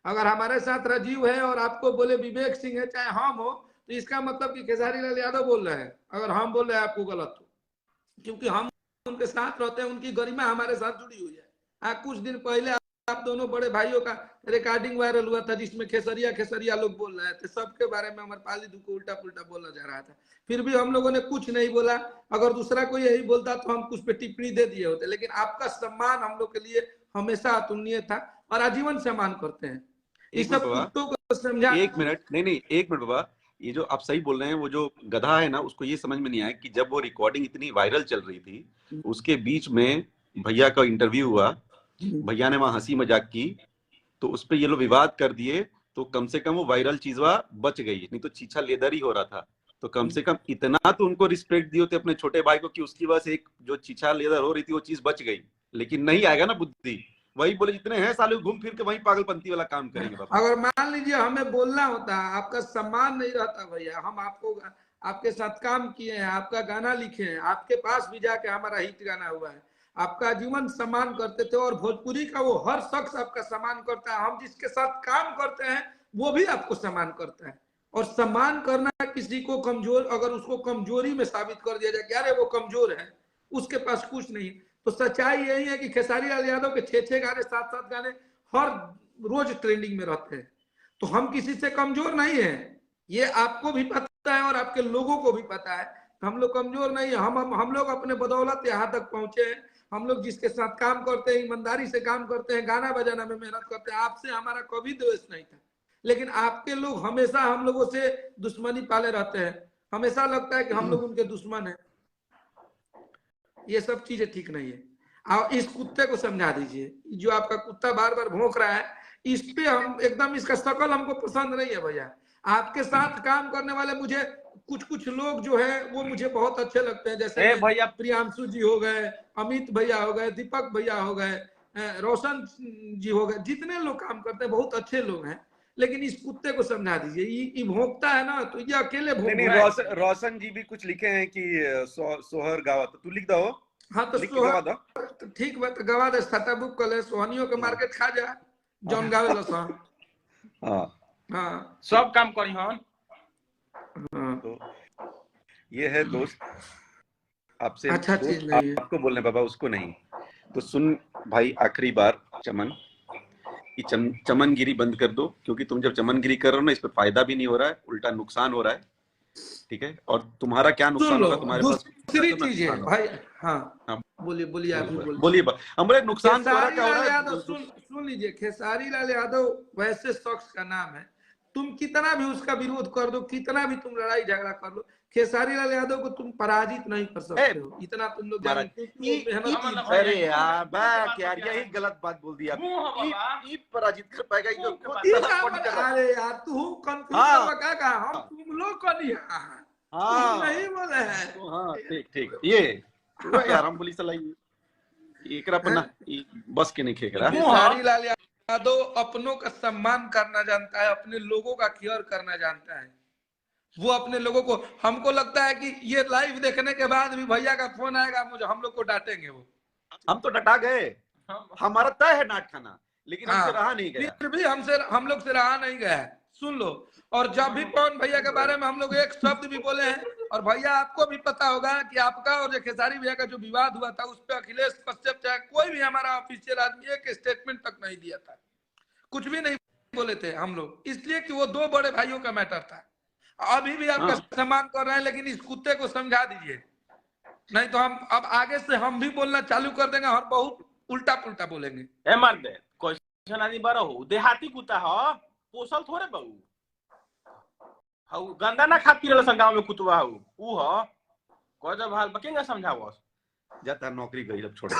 अगर हमारे साथ राजीव है और आपको बोले विवेक सिंह है चाहे हम हो, तो इसका मतलब कि खेसारी लाल यादव बोल रहे हैं। अगर हम बोल रहे हैं आपको गलत हो, क्योंकि हम उनके साथ रहते हैं, उनकी गरिमा हमारे साथ जुड़ी हुई है। कुछ दिन पहले आप दोनों बड़े भाइयों का रिकॉर्डिंग वायरल हुआ था जिसमें खेसरिया खेसरिया लोग बोल रहे थे, सबके बारे में अमरपाली दू को उल्टा पुल्टा बोला जा रहा था। फिर भी हम लोगों ने कुछ नहीं बोला। अगर दूसरा कोई यही बोलता तो हम कुछ पे टिप्पणी दे दिए होते, लेकिन आपका सम्मान हम लोग के लिए हमेशा अतुलनीय था और आजीवन सम्मान करते हैं। इस सब कुत्तों को समझा। एक मिनट, नहीं एक मिनट बाबा, ये जो आप सही बोल रहे हैं, वो जो गधा है ना उसको ये समझ में नहीं आया कि जब वो रिकॉर्डिंग इतनी वायरल चल रही थी, उसके बीच में भैया का इंटरव्यू हुआ, भैया ने वहां हंसी मजाक की, तो उस पर ये लोग विवाद कर दिए, तो कम से कम वो वायरल चीज बच गई, नहीं तो चीछा लेदर ही हो रहा था। तो कम से कम इतना तो उनको रिस्पेक्ट दिए होते अपने छोटे भाई को कि उसकी वजह से एक जो चीछा लेदर हो रही थी वो चीज बच गई। लेकिन नहीं आएगा ना बुद्धि, वही बोले जितने हैं साले घूम फिर के वही पागलपंती वाला काम करेंगे बाबा। अगर मान लीजिए हमें बोलना होता, आपका सम्मान नहीं रहता भैया, हम आपको आपके साथ काम किए हैं, आपका गाना लिखे हैं, आपके पास भी जाके हमारा हिट गाना हुआ है, आपका जीवन सम्मान करते थे। और भोजपुरी का वो हर शख्स आपका सम्मान करता है। हम जिसके साथ काम करते हैं वो भी आपको सम्मान करता है। और सम्मान करना किसी को कमजोर, अगर उसको कमजोरी में साबित कर दिया जाए कि अरे वो कमजोर है, उसके पास कुछ नहीं, तो सच्चाई यही है कि खेसारी लाल यादव के 6 गाने 7 गाने हर रोज ट्रेंडिंग में रहते हैं। तो हम किसी से कमजोर नहीं है, ये आपको भी पता है और आपके लोगों को भी पता है। हम लोग कमजोर नहीं है, हम लोग अपने बदौलत यहाँ तक पहुंचे हैं। हम लोग जिसके साथ काम करते हैं ईमानदारी से काम करते हैं, गाना बजाना में मेहनत करते हैं। आपसे हमारा कभी द्वेष नहीं था, लेकिन आपके लोग हमेशा हम लोगों से दुश्मनी पाले रहते हैं। हमेशा लगता है कि हम लोग उनके दुश्मन हैं। ये सब चीजें ठीक नहीं है। और इस कुत्ते को समझा दीजिए, जो आपका कुत्ता बार बार भौंक रहा है, इस पे हम एकदम, इसका शकल हमको पसंद नहीं है भैया। आपके साथ काम करने वाले मुझे कुछ लोग जो है वो मुझे बहुत अच्छे लगते हैं, जैसे भैया प्रियांशु जी हो गए, अमित भैया हो गए, दीपक भैया हो गए, रोशन जी हो गए, जितने लोग काम करते हैं बहुत अच्छे लोग हैं। लेकिन इस कुत्ते को समझा दीजिए, ये भौंकता है ना, तो ये अकेले भौंक रहा है। रोशन जी भी कुछ लिखे हैं कि सोहर गावा, तो तू लिख दो। हाँ तो तो ठीक बात, गवा दे, खाता बुक कर ले, सोहनियों के मार्केट खा जा, जौन गावे लसा। हाँ सब काम करी हन। तो ये है दोस्त, आपसे अच्छा दोस्त चीज नहीं है। आपको बोलने बाबा, उसको नहीं। तो सुन भाई, आखिरी बार चमन की चमनगिरी बंद कर दो, क्योंकि तुम जब चमनगिरी कर रहे हो ना, इस पर फायदा भी नहीं हो रहा है, उल्टा नुकसान हो रहा है। ठीक है, और तुम्हारा क्या नुकसान होगा, तुम्हारे पास दूसरी चीज है भाई। हाँ बोलिए आप भी बोलिए। हमारे नुकसान खेसारी लाल यादव, सुन लीजिए, खेसारी लाल यादव वैसे शख्स का नाम है तुम कितना भी उसका विरोध कर दो, कितना भी तुम लड़ाई झगड़ा कर लो, खेसारी लाल यादव को तुम पराजित नहीं कर सकते हो। इतना तुम लोग जानते हो कि वो मेहनत। अरे यार बैक यार, यही गलत बात बोल दिया। ई पराजित कर पाएगा अरे यार तू कंफ्यूज क्या कहा, हम तुम लोग को नहीं नहीं बोले हैं। हाँ ठीक ठीक, ये यार हम बोली सलाई एकरा पर ना बस के नहीं खेकरा। खेसारी लाल यादव अपनों का सम्मान करना जानता है, अपने लोगों का केयर करना जानता है। वो अपने लोगों को, हमको लगता है कि ये लाइव देखने के बाद भी भैया का फोन आएगा, मुझे हम लोग को डांटेंगे। वो हम तो डटा गए, हमारा तय है डांट खाना, लेकिन हमसे रहा नहीं गया। फिर भी हम लोग से रहा नहीं गया है। सुन लो, और जब भी पवन भैया के बारे में हम लोग एक शब्द भी बोले हैं, और भैया आपको भी पता होगा कि आपका और खेसारी भैया का जो विवाद हुआ था, उस पर अखिलेश कश्यप चाहे कोई भी हमारा ऑफिशियल आदमी एक स्टेटमेंट तक नहीं दिया था, कुछ भी नहीं बोले थे हम लोग, इसलिए कि वो दो बड़े भाइयों का मैटर था। अभी भी आपका सम्मान कर रहे हैं, लेकिन इस कुत्ते को समझा दीजिए, नहीं तो हम अब आगे से हम भी बोलना चालू कर देंगे और बहुत उल्टा पुल्टा बोलेंगे। ए मर दे क्वेश्चन आदि बड़ा हो, देहाती कुत्ता हो, पोसल थोड़े बहू हाउ गंदा ना खाती रह संगाव में कुतवा हो ऊ हो को जब हाल बकेंगे समझावस जाता नौकरी गई, अब छोड़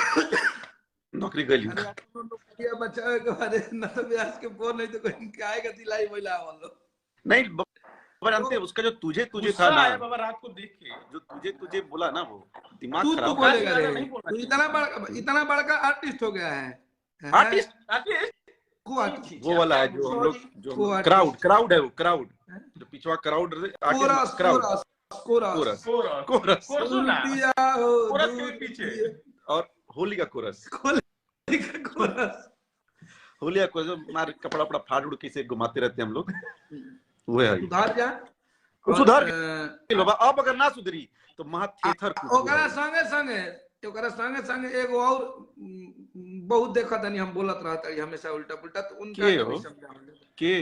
नौकरी गई बचावे के बारे न तो व्यास के फोन नहीं तो कोई काय का दिलाई बोला वालो नहीं जानते उसका जो तुझे था ना बाबा रात को देख के जो तुझे बोला ना, वो दिमाग तू खराब बोलेगा रे, तू इतना बड़का आर्टिस्ट हो गया है। आर्टिस्ट वो वाला है जो हम लोग जो क्राउड है, वो क्राउड जो पिछवा क्राउड पीछे और होली का कोरस मार कपड़ा फाड़ उड़ के घुमाते रहते हम लोग। वो है सुधार बाबा, अब अगर ना सुधरी तो महा थेथर ओकरा संगे संगे एगो और बहुत देखा तनी हम बोलत रहता है हमेशा उल्टा पुल्टा, तो उनका के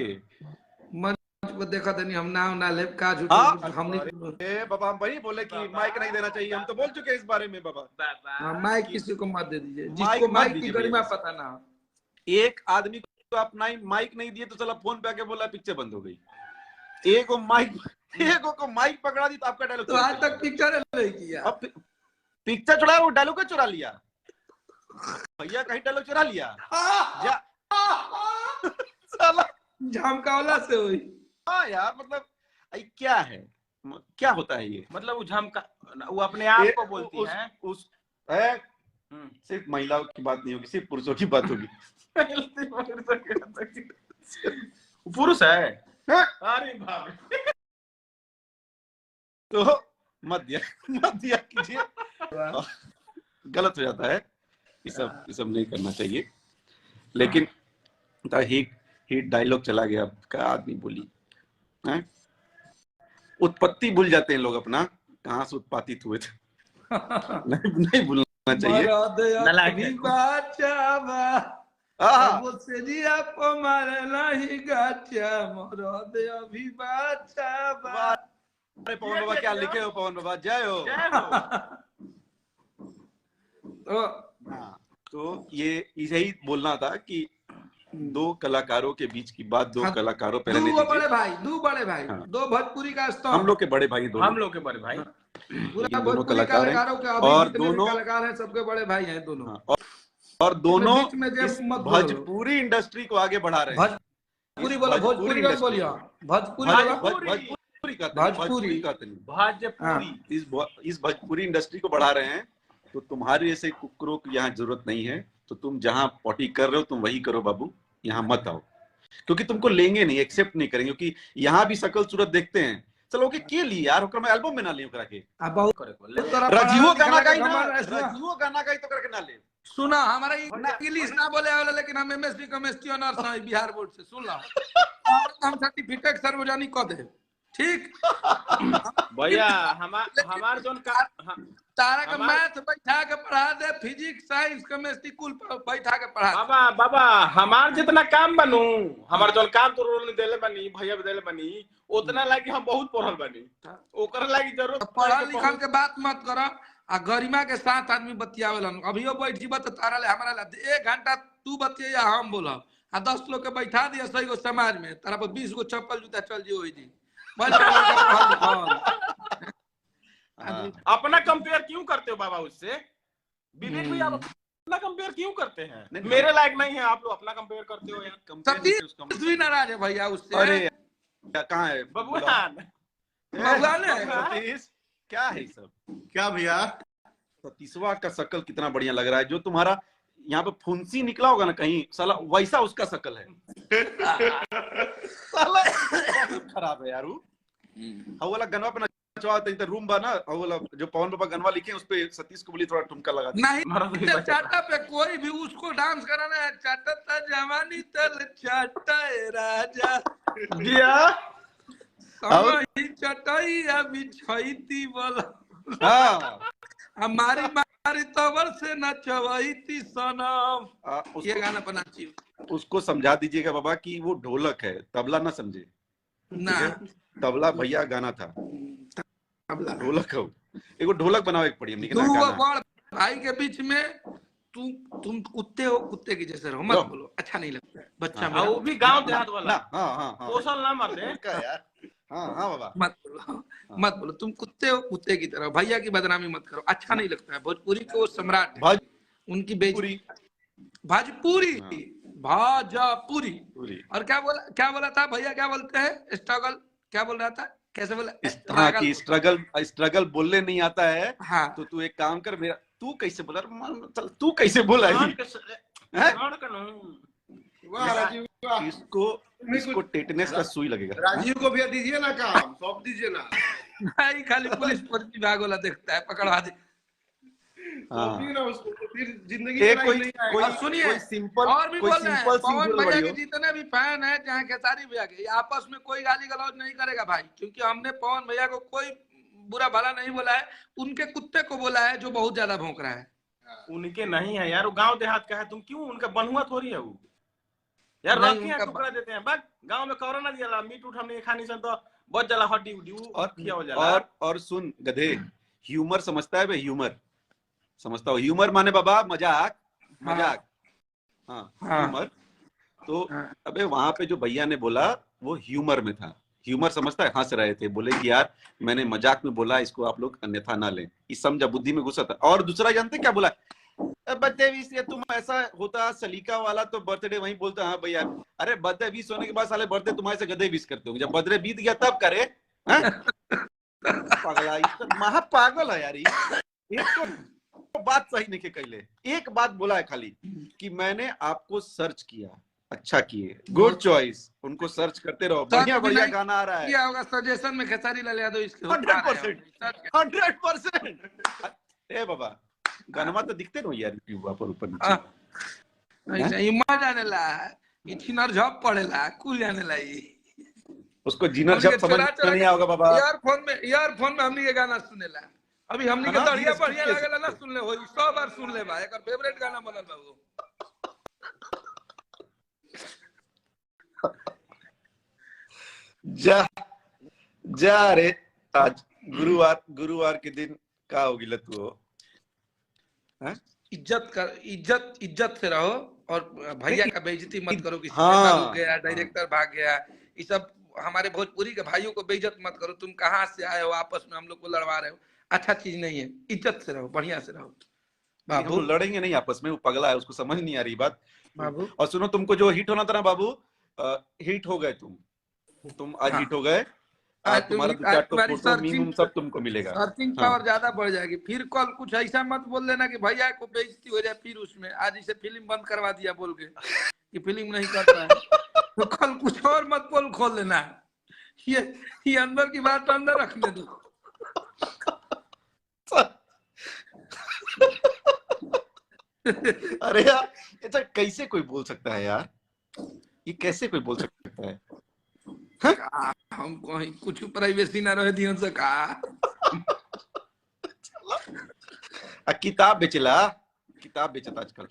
मंच पर देखा तनी हम ना ले का झूठ हमने बाबा हम वही बोले कि माइक नहीं देना चाहिए, हम तो बोल चुके इस बारे में बाबा। माइक किसी को मत दे दीजिए जिसको माइक की गरिमा पता ना। एक आदमी को अपना माइक नहीं दिए तो चला फोन पे आके बोला पिक्चर बंद हो गई। एक को माइक पकड़ा दी तो आपका डायलॉग तो आज तक पिक्चर नहीं किया, अब पिक्चर चुराया, वो डायलॉग का चुरा लिया भैया, कहीं डायलॉग चुरा लिया साला झमकावला से हुई। हाँ यार मतलब क्या है, क्या होता है ये, मतलब वो झमका वो अपने आप को बोलती है। सिर्फ महिलाओं की बात नहीं होगी, सिर्फ पुरुषों की बात होगी। पुरुष है अरे बाप, तो मत दिया कीजिए, गलत हो जाता है, ये सब नहीं करना चाहिए। लेकिन हिट डायलॉग चला गया, क्या आदमी बोली है, उत्पत्ति भूल जाते हैं लोग अपना, कहाँ से उत्पादित हुए थे। नहीं भूलना चाहिए। अरे पवन बाबा क्या लिखे हो, पवन बाबा जय हो। तो ये यही बोलना था कि दो कलाकारों के बीच की बात, दो कलाकारों पहले दो बड़े भाई हाँ। दो भोजपुरी का स्तंभ, हम लोग के बड़े भाई, हम लोग के बड़े भाई, पूरा दोनों कलाकार हैं, और दोनों कलाकार हैं, सबके बड़े भाई हैं दोनों, और दोनों भोजपुरी इंडस्ट्री को आगे बढ़ा रहे हैं। इस भोजपुरी इंडस्ट्री को बढ़ा रहे हैं। तो तुम्हारे जैसे कुकुरों की यहाँ जरूरत नहीं है, तो तुम जहाँ पॉटी कर रहे हो तुम वही करो बाबू, यहाँ मत आओ, क्योंकि तुमको लेंगे नहीं, एक्सेप्ट नहीं करेंगे, क्योंकि यहाँ भी शकल सूरत देखते हैं। चलो ओके के लिए यार, ओकरा में एल्बम में ना ले ओकरा के, रजीवो गाना गाई तो करके ना ले। सुना हमारा इंग्लिश ना बोले वाला, लेकिन हम एमएससी केमिस्ट्री ऑनर्स हैं बिहार बोर्ड से, सुन ला हम सर्टिफिकेट सार्वजनिक कर दे, ठीक भैया। हमार जोन का तारा का मैथ बैठा के पढ़ा दे, फिजिक्स साइंस केमिस्ट्री कुल बैठा के पढ़ा। बाबा हमार जितना काम बनू, हमार जोन काम तो रोल देले बनी, भैया देले बनी, उतना लागी हम बहुत पढ़ल बनी, ओकर लागी जरूरत पढ़ल लिखल के बात मत करो, आ गरिमा के साथ आदमी बतियावेलन। अभियो बैठ जीबत तारा ले हमारा ले 1 घंटा तू बतिया हम बोला, 10 लोग के बैठा दिया सही गो समाज में, तारा पर 20 गो चप्पल जूता चल जी जी बस अपना कंपेयर क्यों करते हो बाबा उससे? विवेक भाई आप अपना कंपेयर क्यों करते हैं? नहीं, मेरे लायक नहीं है, आप लोग अपना कंपेयर करते हो यार। सतीश भी नाराज है भैया उससे। अरे कहाँ है बबुआन? भगवान है। सतीश क्या है सब? क्या भैया? सतीशवा का शक्ल कितना बढ़िया लग रहा है, जो तुम्हारा यहाँ पे फुंसी निकला होगा ना कहीं साला, वैसा उसका शक्ल है। साला बहुत खराब है यार वो। हाँ वाला गनवा पे नचवा तो रूम बना, हाँ वाला जो पवन पापा गनवा लिखे उस पे सतीश को बोली थोड़ा ठुमका लगा दे। नहीं चाटा पे कोई भी उसको डांस कराना है, चाटा जवानी तल चाटा राजा जिया समही चटाई अभी छईती बोला हाँ हमारी मारी तवर से नचवईती सनम। ये गाना पर नाची उसको समझा दीजिएगा बाबा कि वो ढोलक है, तबला ना समझे ना। तबला भैया गाना था, तबला ढोलक हो। एक ढोलक बनाओ एक पड़ी हमने तू वो बड़ भाई के बीच में तुम कुत्ते हो, कुत्ते की जैसे रहो, मत बोलो, अच्छा नहीं लगता है बच्चा मेरा। वो भी गांव देहात वाला। हाँ हाँ हाँ पोषण ना मत दे यार। हाँ हाँ बाबा मत बोलो तुम कुत्ते हो, कुत्ते की तरह। भैया की बदनामी मत करो, अच्छा नहीं लगता है। भोजपुरी के वो सम्राट है, उनकी बेइज्जती। भोजपुरी भाजापुरी। और क्या बोला था भैया, क्या बोलते हैं? स्ट्रगल क्या बोल रहा था, कैसे बोला? हाँ कि स्ट्रगल बोलने नहीं आता है। हाँ तो तू एक काम कर, मेरा तू कैसे बोला, चल तू कैसे बोला इसको टेटनेस का सुई लगेगा। राजीव को भी दीजिए ना, काम सौंप दीजिए ना। नहीं खाली पुलिस विभाग वाला देखता है, पकड़वा दे। ना उसको तो फिर जिंदगी कोई सुनिए सिंपल और भी बोल रहे हैं, पवन भैया के हो। जितने भी फैन है चाहे खेसारी भैया के, आपस में कोई गाली गलौज नहीं करेगा भाई, क्योंकि हमने पवन भैया को कोई बुरा भला नहीं बोला है, उनके कुत्ते को बोला है जो बहुत ज्यादा भौंक रहा है। उनके नहीं है यार, वो गांव देहात का है, तुम क्यों उनका बनहुआ थोड़ी है वो यार। रखे हैं टुकड़ा देते हैं, बस गांव में कोरोना दिया मीट उठ हमने खानी सन तो बहुत जला हड्डी उड्डी और सुन गधे, ह्यूमर समझता है बे, ह्यूमर समझता हो? ह्यूमर माने बाबा मजाक, मजाक। हाँ ह्यूमर। तो अबे वहां पे जो भैया ने बोला वो ह्यूमर में था, ह्यूमर समझता है? हंस रहे थे, बोले कि यार मैंने मजाक में बोला, इसको आप लोग अन्यथा ना लें। इस समझा बुद्धि में घुसा था। और दूसरा जानते क्या बोला? बर्थडे विश, ये तुम ऐसा होता सलीका वाला तो बर्थडे वहीं बोलता। हाँ भैया, अरे बर्थडे विश होने के बाद साले बर्थडे तुम्हारे से गधे विश करते होंगे, जब बर्थडे बीत गया तब करे। पागला, महा पागल है यार। एक तो बात सही नहीं कहले, एक बात बोला है खाली कि मैंने आपको सर्च किया, अच्छा किए, गुड चॉइस। उनको सर्च करते रहो, बढ़िया बढ़िया गाना आ रहा है। क्या होगा सजेशन में खेसारी लाल यादव इसके 100%। ए बाबा गाना तो दिखते रहो यार यूट्यूब पर ऊपर नीचे। इमा जाने ला इथिनर जॉब पड़ेला कुल जाने ला। उसको जीनर जब समझ नहीं आओगा बाबा। ईयरफोन में हमनी के गाना सुनेला, अभी हमनी के बढ़िया बढ़िया लागेला ना, सुन ले हो 100 बार सुन ले बा, एकर फेवरेट गाना बनल बा वो। जा रे, आज गुरुवार के दिन का होगी लतू हो। इज्जत से रहो, और भैया का बेइज्जती मत करो। किसी भाग गया, डायरेक्टर भाग गया, ये सब हमारे भोजपुरी के भाइयों को बेइज्जत मत करो। तुम कहाँ से आए हो, आपस में हम लोग को लड़वा रहे हो, अच्छा चीज नहीं है। इज्जत से रहो, बढ़िया से रहो बाबू। लड़ेंगे नहीं आपस में, वो पगला है, उसको समझ नहीं आ रही बात बाबू। और सुनो, तुमको जो हिट होना था ना बाबू, हिट हो गए तुम आज हिट हो गए। तुम्हारा सब तुमको मिलेगा। सर्चिंग पावर ज्यादा बढ़ जाएगी। फिर कल कुछ ऐसा मत बोल देना कि भैया को बेइज्जती हो जाए फिर उसमें। आज इसे फिल्म बंद करवा दिया बोल के कि फिल्म नहीं करता है, तो कल कुछ और मत बोल खोल लेना। ये अंदर की बात अंदर रखने दो। अरे यार ऐसा कैसे कोई बोल सकता है यार, ये कैसे कोई बोल सकता है? हम कहीं कुछ प्राइवेसी ना रहे ध्यान से का। किताब बेचला, किताब बेचता आजकल।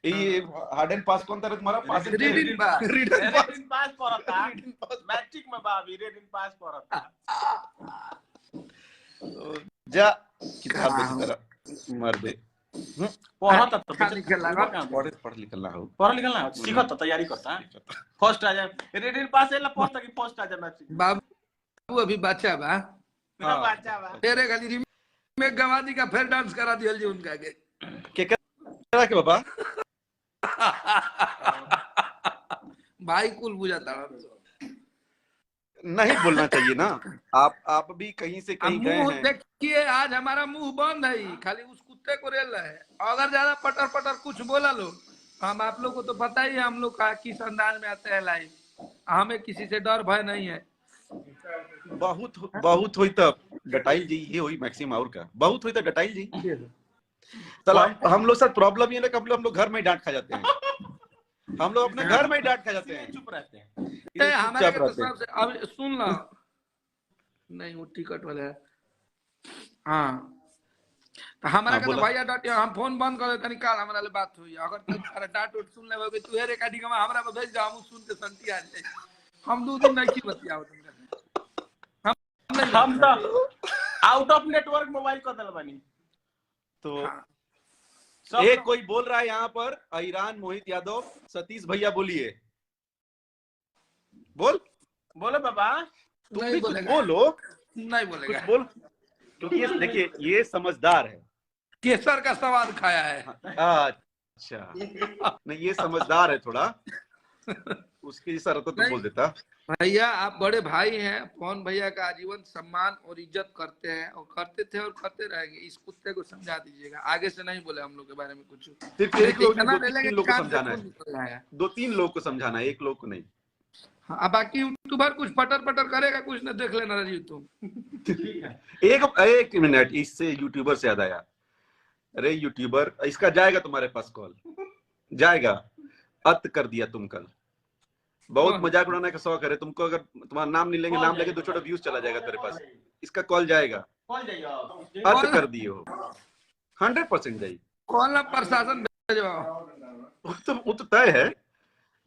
ये हार्ड एंड पास कौन था तुम्हारा? पास रीडिंग पास पड़ता, मैट्रिक में बाबी रीडिंग पास पड़ता। जा किताब बेचता मर दे। पढ़ा था तो खाली खेला पढ़ निकलना हो पढ़ लिखल ना सीखत था तैयारी करता फर्स्ट आ जाए रेडी पास एला पढ़ता कि फर्स्ट आ जाए मैथ बाबू अभी बच्चा बा मेरा बच्चा बा तेरे खाली में गवादी का फिर डांस करा दियल जी उनका के करा के बाबा भाई कुल बुझाता नहीं बोलना चाहिए ना। आप भी कहीं से कहीं गए मुंह हैं। देखिए आज हमारा मुंह बंद है, खाली उस कुत्ते को रेल रहा है। अगर ज्यादा पटर पटर कुछ बोला लो तो हम आप लोग को तो पता ही है हम लोग का किस अंदाज में आते हैं लाइव। हमें किसी से डर भय नहीं है। बहुत हुई तब डटाइल जी, ये हुई मैक्सिम और का बहुत हुई तब डटाइल जी। चलो हम लोग साथ प्रॉब्लम ये ना कि हम लोग घर में ही डांट खा जाते हैं। हम लोग अपने घर में ही डांट खा जाते हैं, चुप रहते हैं। हमारे तो सबसे अब सुन लो नहीं वो टिकट वाला है। हाँ तो हमारा का तो भैया डांट हम फोन बंद कर देते निकाल हमारा ले बात हुई। अगर तू डांट उठ सुन ले तू हेरे काटी का हमरा पे भेज दे हम सुन के संती आ जाए। हम 2 दिन नहीं की बतियाओ हम तो आउट ऑफ नेटवर्क मोबाइल कर दल बानी। तो एक कोई बोल रहा है यहाँ पर ईरान मोहित यादव सतीश भैया बोलिए बोलो बाबा तुम भी कुछ बोलो। नहीं बोलेगा कुछ बोल क्योंकि देखिए ये समझदार है, केसर का स्वाद खाया है। अच्छा नहीं ये समझदार है थोड़ा, उसकी शरत तो बोल देता। भैया आप बड़े भाई हैं, पवन भैया का आजीवन सम्मान और इज्जत करते हैं और करते थे और करते रहेंगे। इस कुत्ते को समझा दीजिएगा, आगे से नहीं बोले हम लोग के बारे में कुछ। सिर्फ एक लोग 2-3 लोग को समझाना है, 2-3 लोग को समझाना है, एक लोग को नहीं। हाँ बाकी यूट्यूबर कुछ पटर पटर करेगा कुछ न देख लेना राजीव तुम। एक मिनट, इससे यूट्यूबर से याद आया। अरे यूट्यूबर इसका जाएगा तुम्हारे पास कॉल जाएगा। अत कर दिया तुम कल, बहुत मजाक उड़ाने का शौक है तुमको। अगर तुम्हारा नाम नहीं लेंगे, नाम लेके 2 छोटा व्यूज चला जाएगा तेरे पास। इसका कॉल जाएगा, अत कर दिए हो 100% जाएगी कॉल ना प्रशासन वो तो तय है।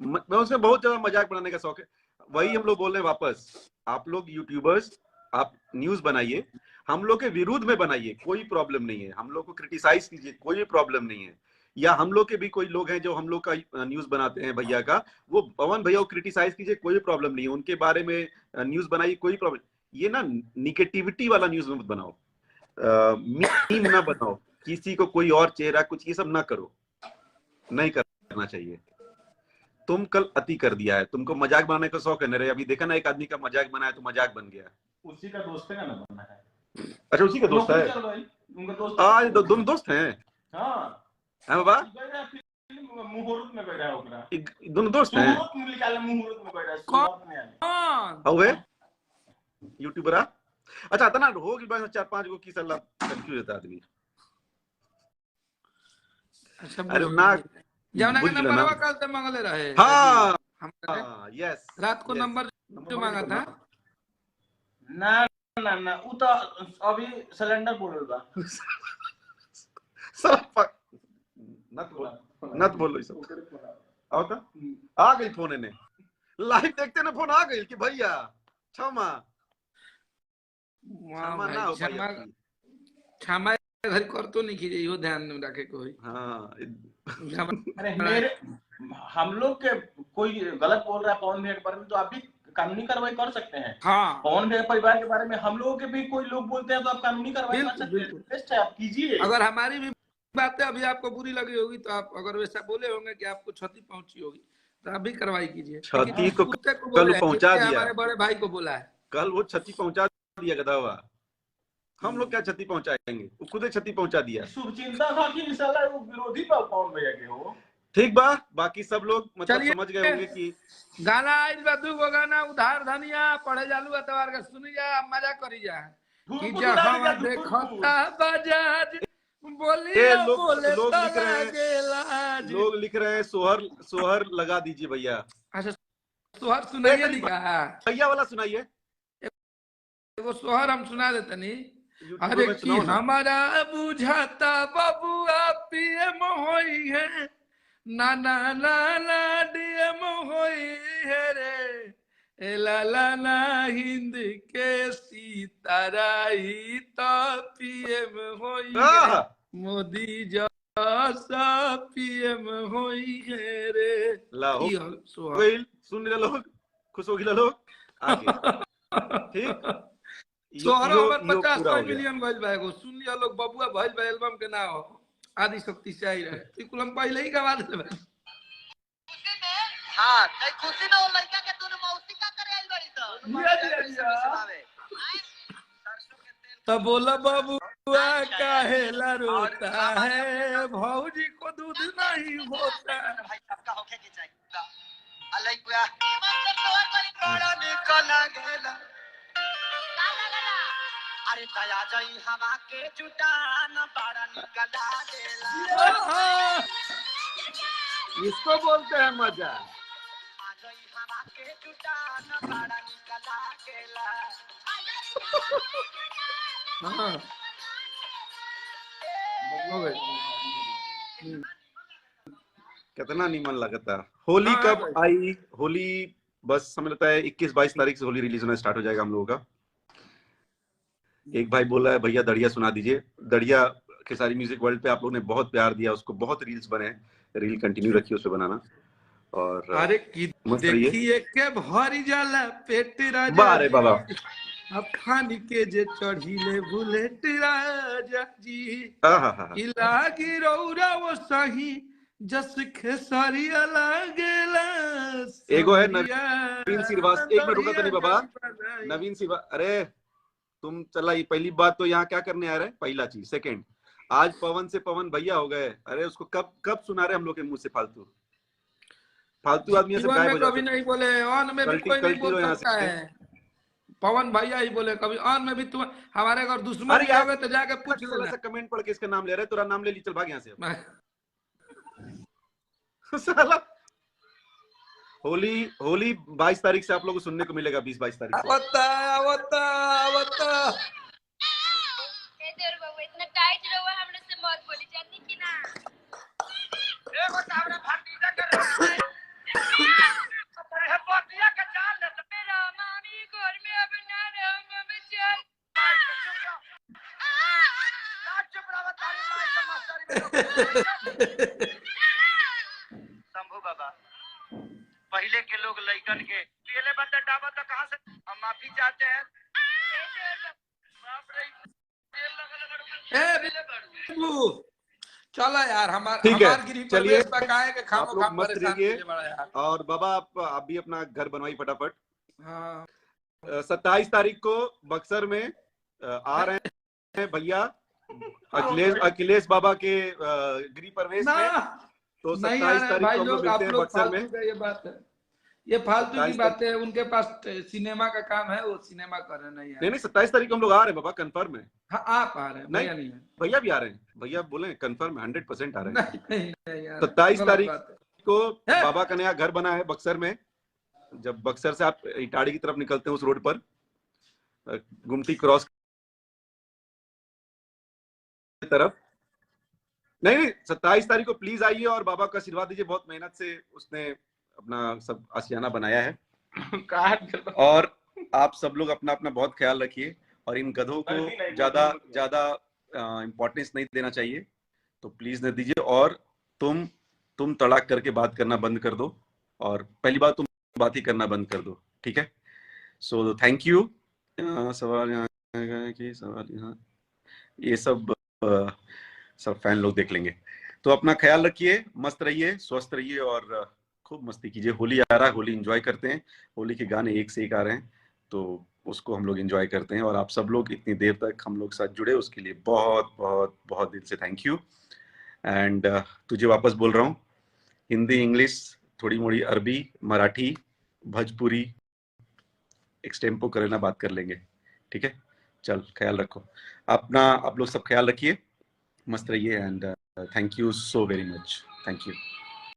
मैं उसमें बहुत ज्यादा मजाक बनाने का शौक है। वही हम लोग बोल रहे हैं वापस, आप लोग यूट्यूबर्स आप न्यूज बनाइए, हम लोग के विरुद्ध में बनाइए, कोई प्रॉब्लम नहीं है। हम लोग को क्रिटिसाइज कीजिए, कोई प्रॉब्लम नहीं है। या हम लोग के भी कोई लोग हैं जो हम लोग का न्यूज बनाते हैं भैया का, वो पवन भैया को क्रिटिसाइज कीजिए, कोई प्रॉब्लम नहीं है। उनके बारे में न्यूज बनाइए, कोई प्रॉब्लम। ये ना निगेटिविटी वाला न्यूज मत बनाओ, मीम ना बनाओ, किसी को कोई और चेहरा कुछ ये सब ना करो, नहीं करना चाहिए। तुम कल अति कर दिया है, तुमको मजाक बनाने का शौक है ना रे। अभी देखा ना एक आदमी का मजाक बनाया तो मजाक बन गया। उसी का दोस्त है ना बना है। अच्छा उसी का दोस्त है, उनका दोस्त आज दोनों दोस्त हैं। हाँ बाबा मुहूर्त में गए रहा ओकरा, दोनों दोस्त हैं। मुहूर्त में निकाले, मुहूर्त में गए रहा कौन हुए यूट्यूबर। अच्छा इतना हो गई 4-5 गो की सलाह कंफ्यूज होता आदमी। अरे ना जवना का नंबर कल से मांगले रहे। हाँ यस रात को नंबर जो मांगा था ना ना ना वो तो अभी सिलेंडर बोलल बा। नत बोलो इस आओ तो आ गई फोन ने लाइव देखते ना फोन आ गई कि भैया क्षमा ना हो भैया क्षमा घर कर तो नहीं कीजिए, यो ध्यान में रखे कोई। हाँ अरे मेरे हम लोग के कोई गलत बोल रहा है पवन भैया के बारे में तो आप भी कानूनी कार्रवाई कर सकते हैं। हाँ पवन भैया परिवार के बारे में हम लोगों के भी कोई लोग बोलते हैं तो आप कानूनी कार्रवाई कर सकते हैं। बेस्ट है, आप कीजिए। अगर हमारी भी बातें अभी आपको बुरी लगी होगी तो आप अगर वैसा बोले होंगे कि आपको क्षति पहुंची होगी तो आप भी कार्रवाई कीजिए। क्षति तो कल पहुंचा दिया, हमारे बड़े भाई को बोला है कल वो क्षति पहुंचा दिया गधा हुआ। हम लोग क्या क्षति पहुंचाएंगे, वो खुद क्षति पहुंचा दिया। शुभचिंता था कि इंशाल्लाह वो विरोधी पवन भैया के हो। ठीक बा, बाकी सब लोग मतलब समझ गए होंगे कि गाना आइल बा 2 गो गाना उधार धनिया पढ़े जालू अतवार का सुनी जा मजा करी जा कि जहां देखता बजाज बोलिए बोले लोग लिख रहे हैं सोहर लगा दीजिए भैया। अच्छा सोहर सुनाइए लिखा भैया वाला सुनाइए, वो सोहर हम सुना देते नहीं। अरे कि हमारा बुझाता बबुआ पीएम होई है ना ना ना ना डीएम होई है रे ए ला ला ना हिंद के सीतारा ही तो पीएम होई है मोदी जब सा पीएम होई है रे लाओ की हल सुहा कोई सुन रहे लोग, खुश हो गए लोग आगे, ठीक सोहरा इहो हमर इहो 50 पूरा हो 100 गया। मिलियन भइल बा एगो सुन लिया लोग बबुआ भइल बा एल्बम के नाम आदि शक्ति से आई रहे तिकुल हम पहले ही गवा देले बा हाँ कई खुशी में वो लड़का के तूने मौसी का करे आई बड़ी तो तब बोला बबुआ काहे ला रोता है भौजी को दूध नहीं होता भाई सबका होके की चाहिए अलई पूरा ईमान से तोर बड़ी बड़ा निकल गेला अरे दया जाई हवा के जुटान बड़ा निकला गेला इसको बोलते हैं मजा आ जाई हवा के जुटान बड़ा निकला गेला हाँ हो गई कितना नीमन लगता है। होली हाँ, कब भाई। आई? होली बस समझ लगता है 21-22 तारीख से होली रिलीज होना स्टार्ट हो जाएगा हम लोगों का। एक भाई बोला है भैया दड़िया सुना दीजिए। दड़िया खेसारी म्यूजिक वर्ल्ड पे आप लोगों ने बहुत प्यार दिया, उसको बहुत रील्स बने, रील कंटिन्यू रखिए उस पे बनाना। और अरे की मस्त रहिए। देखिए के भरी जाला पेट राजा बारे बाबा। अब खानी के जे चढ़ीले बुलेट राजा जी आहा इलागी रौरा वो सही जस खेसारिया लागेला एगो है सवरिया नवीन श्रीवास्तव। एक मिनट रुका तो नहीं बाबा। बनाई। नवीन सिवा, अरे तुम चला, ये पहली बात तो यहाँ क्या करने आ रहे हैं, पहला चीज। सेकंड, आज पवन से पवन भैया हो गए। अरे उसको कब सुना रहे हम लोग के मुंह से फालतू आदमी से जीवन गायब में हो कभी जाते। नहीं बोले ऑन में भी कल्टी- कोई नहीं कल्टी बोल लो यहाँ सकता से। है पवन भैया ही बोले कभी ऑन में भी। तुम हमारे अगर दुश्मन अरे भी यार, होगे तो जाके पूछ थोड़ा लेना सा कमेंट पढ़ के इसका नाम ले रहे, तेरा नाम ले ली, चल भाग यहाँ से। मैं- साला होली 22 तारीख से आप लोगों को सुनने को मिलेगा। 20-22 तारीख से। आवता हे देवर बाबू इतना टाइट रहो हमने से मत बोली जानी कि ना एगो सामने भतीजा कर रहा है बतिया के चाल ले मेरा मामी घर में अब ना रहो मम्मी चल चुप रहो तारी माई के मस्तारी शंभू बाबा पहले के लोग लइकन के पहले बंदा डाबा तो कहां से हम माफी चाहते हैं बाप रे तेल लगल चलो यार ठीक है, गिरी चलिए। प्रदेश पकाए के खामो आप लोग खाम मस्त परेशान रहिए। कीजिए बड़ा यार। और बाबा आप भी अपना घर बनवाई फटाफट। हाँ 27 तारीख को बक्सर में आ रहे हैं भैया अखिलेश बाबा के गृह प्रवेश ना में। तो नहीं 27 यार तारीख भाई को हम लोग लोग आप मिलते हैं लोग बक्सर में। फालतू का ये बात है, ये फालतू की 27 बात है। उनके पास सिनेमा का काम है, वो सिनेमा कर रहे नहीं नहीं 27 तारीख को हम लोग आ रहे हैं बाबा, कंफर्म है। हाँ आप आ रहे हैं, नहीं। भैया नहीं है। भैया भी आ रहे हैं, भैया बोले कंफर्म 100% आ रहे हैं। नहीं यार 27 गलत तारीख बात है। को है? बाबा का नया घर बना है बक्सर में। जब बक्सर से आप इटाड़ी की तरफ निकलते हैं, उस रोड पर गुमटी क्रॉस की तरफ। नहीं 27 तारीख को प्लीज आइए और बाबा का आशीर्वाद दीजिए। बहुत मेहनत से उसने अपना सब आशियाना बनाया है। और आप सब लोग अपना अपना बहुत ख्याल रखिए और इन गधों को ज्यादा इम्पोर्टेंस नहीं देना चाहिए, तो प्लीज न दीजिए। और तुम तड़ाक करके बात करना बंद कर दो, और पहली बात तुम बात ही करना बंद कर दो, ठीक है? So thank you. सवाल यहाँ ये सब फैन लोग देख लेंगे। तो अपना ख्याल रखिए, मस्त रहिए, स्वस्थ रहिए और खूब मस्ती कीजिए। होली आ रहा है, होली एंजॉय करते हैं। होली के गाने एक से एक आ रहे हैं, तो उसको हम लोग एंजॉय करते हैं। और आप सब लोग इतनी देर तक हम लोग साथ जुड़े, उसके लिए बहुत बहुत बहुत दिल से थैंक यू। एंड तुझे वापस बोल रहा हूँ, हिंदी, इंग्लिश, थोड़ी मोड़ी अरबी, मराठी, भोजपुरी एक्सटेम्पो करना बात कर लेंगे, ठीक है? चल ख्याल रखो अपना, आप लोग सब ख्याल रखिए, मस्त रहिए। And thank you so very much, thank you.